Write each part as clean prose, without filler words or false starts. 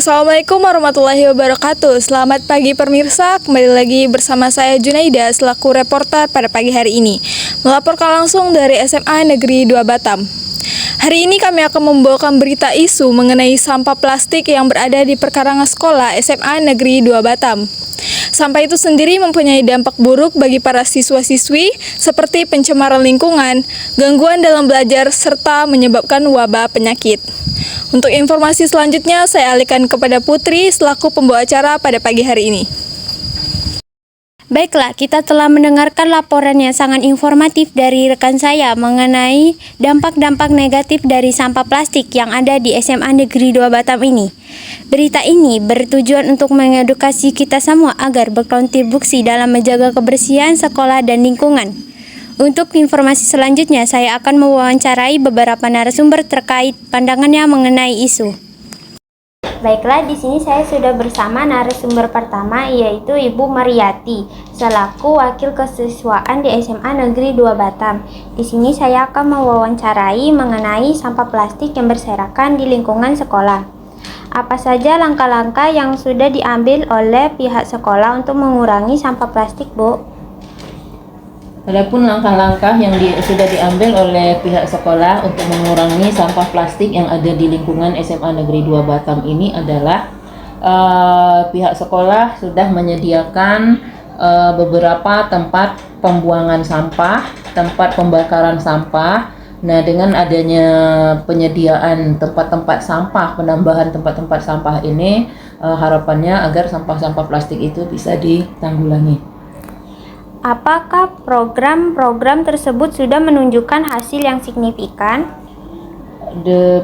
Assalamualaikum warahmatullahi wabarakatuh. Selamat pagi pemirsa, kembali lagi bersama saya Junaida selaku reporter pada pagi hari ini, melaporkan langsung dari SMA Negeri 2 Batam. Hari ini kami akan membawakan berita isu mengenai sampah plastik yang berada di perkarangan sekolah SMA Negeri 2 Batam. Sampah itu sendiri mempunyai dampak buruk bagi para siswa-siswi seperti pencemaran lingkungan, gangguan dalam belajar, serta menyebabkan wabah penyakit. Untuk informasi selanjutnya, saya alihkan kepada Putri selaku pembawa acara pada pagi hari ini. Baiklah, kita telah mendengarkan laporan yang sangat informatif dari rekan saya mengenai dampak-dampak negatif dari sampah plastik yang ada di SMA Negeri 2 Batam ini. Berita ini bertujuan untuk mengedukasi kita semua agar berkontribusi dalam menjaga kebersihan sekolah dan lingkungan. Untuk informasi selanjutnya, saya akan mewawancarai beberapa narasumber terkait pandangannya mengenai isu. Baiklah, di sini saya sudah bersama narasumber pertama, yaitu Ibu Mariati, selaku Wakil Kesiswaan di SMA Negeri 2 Batam. Di sini saya akan mewawancarai mengenai sampah plastik yang berserakan di lingkungan sekolah. Apa saja langkah-langkah yang sudah diambil oleh pihak sekolah untuk mengurangi sampah plastik, Bu? Adapun langkah-langkah yang sudah diambil oleh pihak sekolah untuk mengurangi sampah plastik yang ada di lingkungan SMA Negeri 2 Batam ini adalah pihak sekolah sudah menyediakan beberapa tempat pembuangan sampah, tempat pembakaran sampah. Nah, dengan adanya penyediaan tempat-tempat sampah, penambahan tempat-tempat sampah ini, harapannya agar sampah-sampah plastik itu bisa ditanggulangi. Apakah program-program tersebut sudah menunjukkan hasil yang signifikan?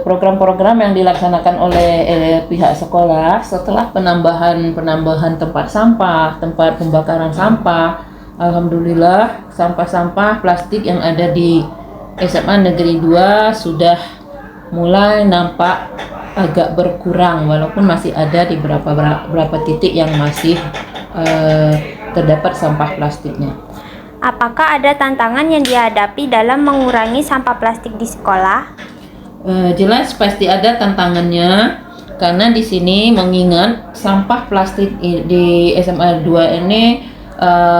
Program-program yang dilaksanakan oleh pihak sekolah setelah penambahan tempat sampah, tempat pembakaran sampah, alhamdulillah sampah-sampah plastik yang ada di SMA Negeri 2 sudah mulai nampak agak berkurang, walaupun masih ada di beberapa titik yang masih terdapat sampah plastiknya. Apakah ada tantangan yang dihadapi dalam mengurangi sampah plastik di sekolah? Jelas pasti ada tantangannya, karena di sini mengingat sampah plastik di SMA 2 ini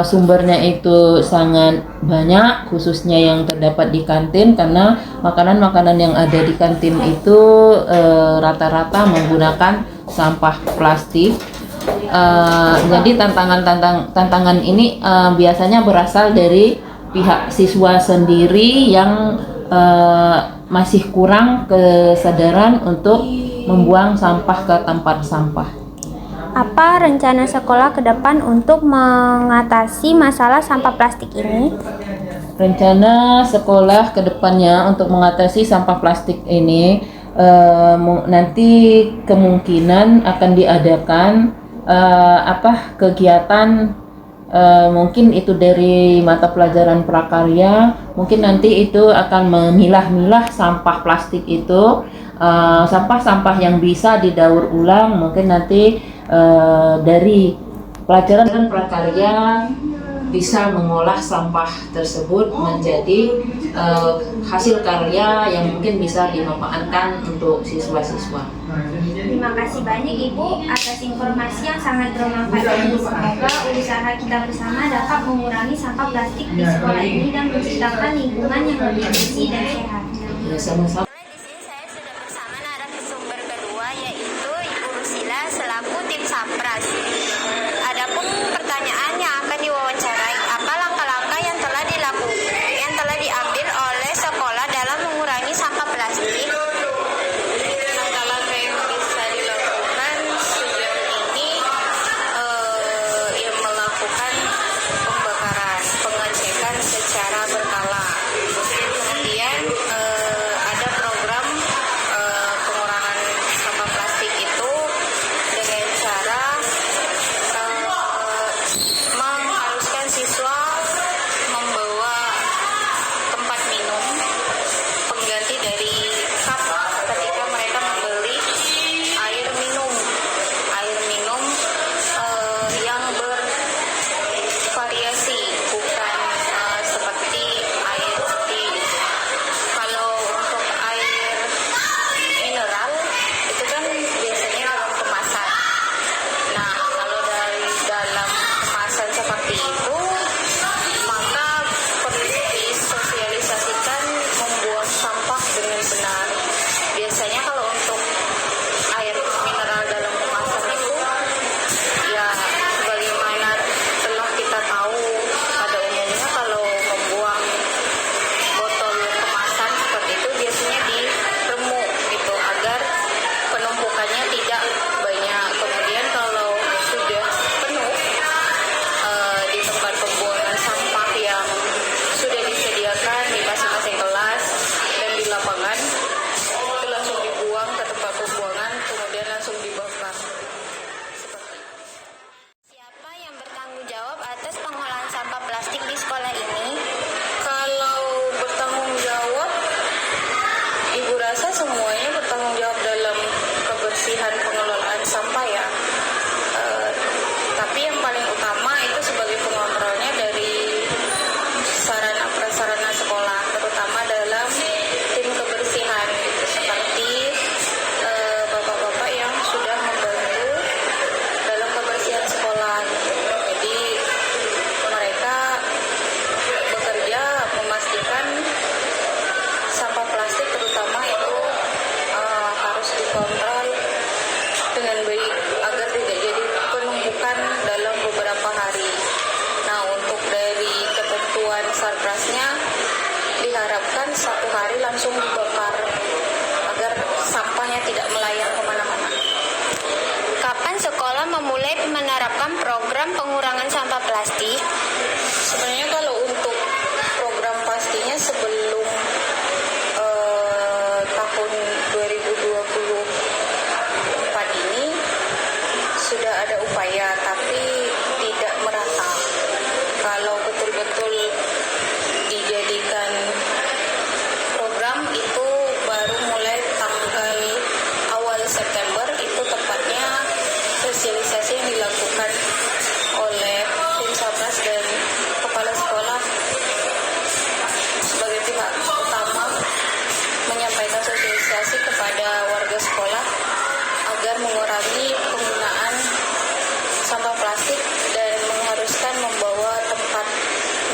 sumbernya itu sangat banyak, khususnya yang terdapat di kantin, karena makanan-makanan yang ada di kantin itu rata-rata menggunakan sampah plastik. Jadi tantangan ini biasanya berasal dari pihak siswa sendiri yang masih kurang kesadaran untuk membuang sampah ke tempat sampah. Apa rencana sekolah ke depan untuk mengatasi masalah sampah plastik ini? Rencana sekolah ke depannya untuk mengatasi sampah plastik ini nanti kemungkinan akan diadakan kegiatan, mungkin itu dari mata pelajaran prakarya, mungkin nanti itu akan memilah-milah sampah plastik itu, sampah-sampah yang bisa didaur ulang, mungkin nanti dari pelajaran prakarya bisa mengolah sampah tersebut menjadi hasil karya yang mungkin bisa dimanfaatkan untuk siswa-siswa. Terima kasih banyak Ibu atas informasi yang sangat bermanfaat ini. Semoga usaha kita bersama dapat mengurangi sampah plastik di sekolah ini dan menciptakan lingkungan yang lebih bersih dan sehat. Ya, sama-sama. Di sini saya sudah bersama narasumber kedua, yaitu Ibu Rusila selaku tim Sampras. Adapun pertanyaan yang akan diwawancarai, apa langkah-langkah yang telah diambil oleh sekolah dalam mengurangi sampah plastik? Langkah-langkah yang bisa dilakukan sejauh ini yang melakukan pembakaran, pengecekan secara berkala. Kemudian ada bantuan sarprasnya diharapkan satu hari langsung dibakar agar sampahnya tidak melayang kemana-mana. Kapan sekolah memulai menerapkan program pengurangan sampah plastik? Sebenarnya kalau untuk program pastinya sebelum tahun 2024 ini sudah ada upaya, tapi tidak merata. Kalau betul-betul dijadikan program itu baru mulai tanggal awal September, itu tepatnya sosialisasi yang dilakukan oleh tim Sarpras dan kepala sekolah sebagai pihak utama menyampaikan sosialisasi kepada warga sekolah agar mengurangi penggunaan sampah plastik dan mengharuskan membawa tempat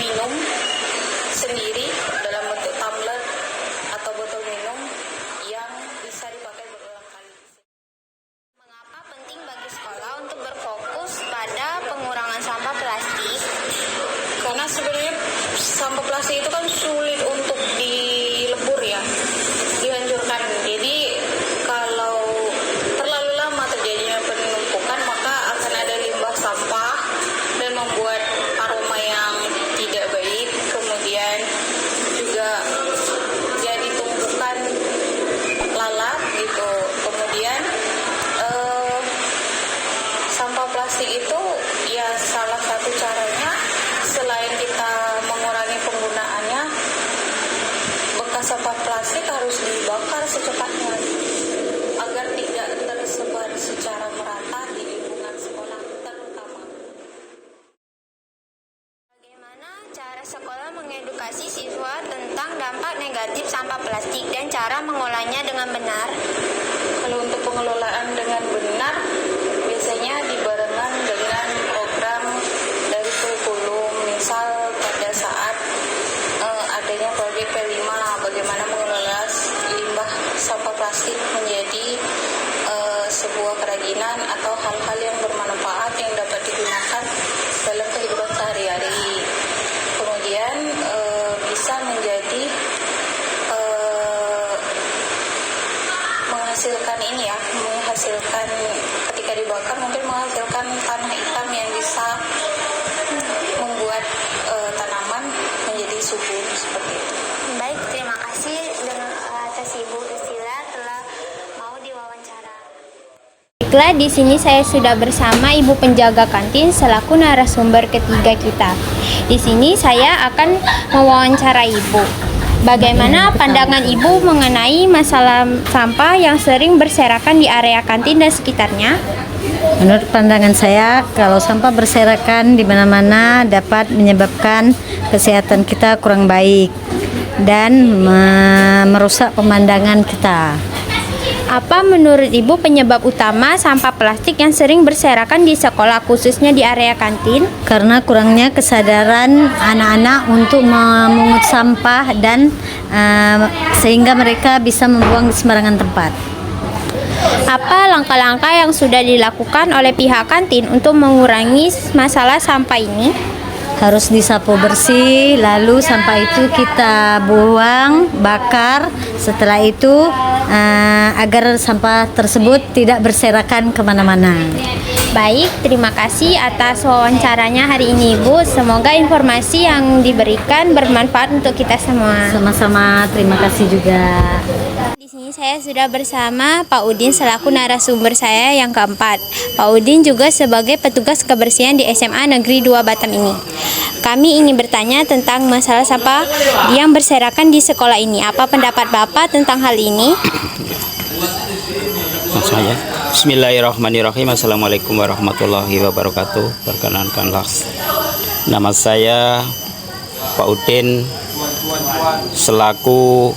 minum sendiri dalam bentuk tumbler atau botol minum yang bisa dipakai berulang kali. Mengapa penting bagi sekolah untuk berfokus pada pengurangan sampah plastik? Karena sebenarnya sampah plastik itu kan sulit untuk dilebur ya, dihancurkan. Jadi kalau terlalu lama terjadinya penumpukan, maka akan ada limbah sampah dan membuat aroma yang tidak baik. Kemudian juga jadi tumpukan lalat gitu. Kemudian sampah plastik itu ya salah satu caranya selain kita mengurangi penggunaannya, bekas sampah plastik harus dibakar secepatnya agar tidak tersebar secara merata di lingkungan sekolah terutama. Bagaimana cara sekolah mengedukasi siswa tentang dampak negatif sampah plastik dan cara mengolahnya dengan benar? Kalau untuk pengelolaan dengan benar, biasanya dibarengan dengan program dari kurikulum. Misal pada saat adanya proyek P5, bagaimana mengelola limbah sampah plastik menjadi sebuah kerajinan atau hal-hal yang bermanfaat yang dapat digunakan dalam kehidupan sehari-hari. Kemudian bisa menjadi menghasilkan ketika dibakar mungkin menghasilkan tanah hitam yang bisa membuat tanaman menjadi subur seperti itu. Baik, terima kasih atas Ibu Priscilla telah mau diwawancara. Baiklah, di sini saya sudah bersama Ibu penjaga kantin selaku narasumber ketiga kita. Di sini saya akan mewawancara Ibu. Bagaimana pandangan Ibu mengenai masalah sampah yang sering berserakan di area kantin dan sekitarnya? Menurut pandangan saya, kalau sampah berserakan di mana-mana dapat menyebabkan kesehatan kita kurang baik dan merusak pemandangan kita. Apa menurut Ibu penyebab utama sampah plastik yang sering berserakan di sekolah, khususnya di area kantin? Karena kurangnya kesadaran anak-anak untuk memungut sampah dan sehingga mereka bisa membuang di sembarangan tempat. Apa langkah-langkah yang sudah dilakukan oleh pihak kantin untuk mengurangi masalah sampah ini? Harus disapu bersih, lalu sampah itu kita buang, bakar. Setelah itu agar sampah tersebut tidak berserakan kemana-mana. Baik, terima kasih atas wawancaranya hari ini Ibu. Semoga informasi yang diberikan bermanfaat untuk kita semua. Sama-sama, terima kasih juga. Di sini saya sudah bersama Pak Udin selaku narasumber saya yang keempat. Pak Udin juga sebagai petugas kebersihan di SMA Negeri 2 Batam ini. Kami ingin bertanya tentang masalah sampah yang berserakan di sekolah ini. Apa pendapat Bapak tentang hal ini? Saya. Bismillahirrahmanirrahim. Assalamualaikum warahmatullahi wabarakatuh. Perkenankanlah nama saya Pak Udin selaku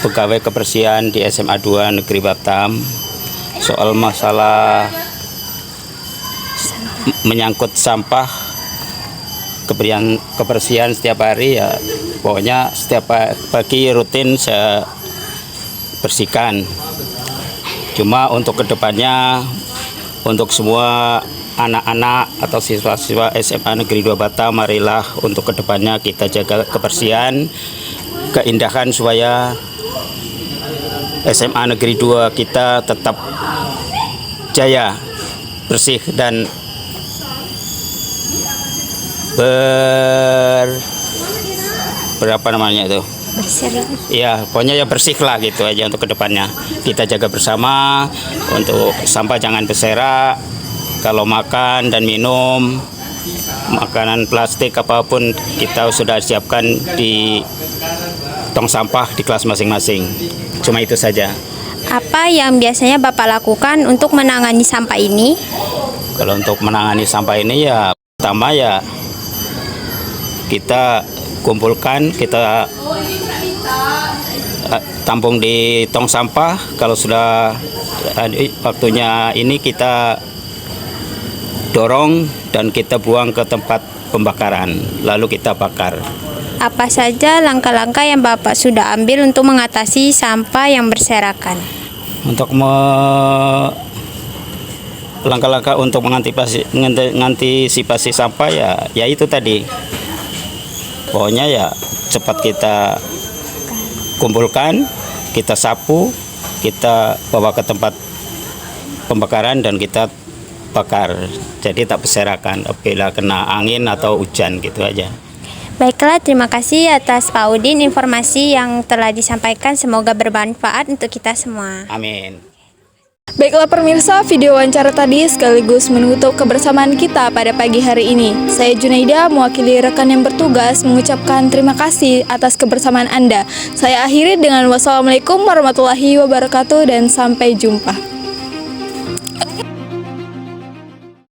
pegawai kebersihan di SMA 2 Negeri Batam. Soal masalah menyangkut sampah kebersihan setiap hari ya, pokoknya setiap pagi rutin saya bersihkan. Cuma untuk kedepannya, untuk semua anak-anak atau siswa-siswa SMA Negeri 2 Batam, marilah untuk kedepannya kita jaga kebersihan, keindahan supaya SMA Negeri 2 kita tetap jaya, bersih dan berapa namanya itu? Ya, pokoknya ya bersih lah gitu aja untuk kedepannya. Kita jaga bersama untuk sampah jangan berserak. Kalau makan dan minum, makanan plastik apapun kita sudah siapkan di tong sampah di kelas masing-masing. Cuma itu saja. Apa yang biasanya Bapak lakukan untuk menangani sampah ini? Kalau untuk menangani sampah ini ya pertama ya kita kumpulkan, kita tampung di tong sampah. Kalau sudah waktunya ini kita dorong dan kita buang ke tempat pembakaran, lalu kita bakar. Apa saja langkah-langkah yang Bapak sudah ambil untuk mengatasi sampah yang berserakan? Untuk langkah-langkah untuk mengantisipasi sampah ya itu tadi. Pokoknya ya cepat kita kumpulkan, kita sapu, kita bawa ke tempat pembakaran dan kita bakar. Jadi tak berserakan apabila kena angin atau hujan gitu aja. Baiklah, terima kasih atas Pak Udin informasi yang telah disampaikan. Semoga bermanfaat untuk kita semua. Amin. Baiklah pemirsa, video wawancara tadi sekaligus menutup kebersamaan kita pada pagi hari ini. Saya Junaida, mewakili rekan yang bertugas, mengucapkan terima kasih atas kebersamaan Anda. Saya akhiri dengan wassalamualaikum warahmatullahi wabarakatuh dan sampai jumpa.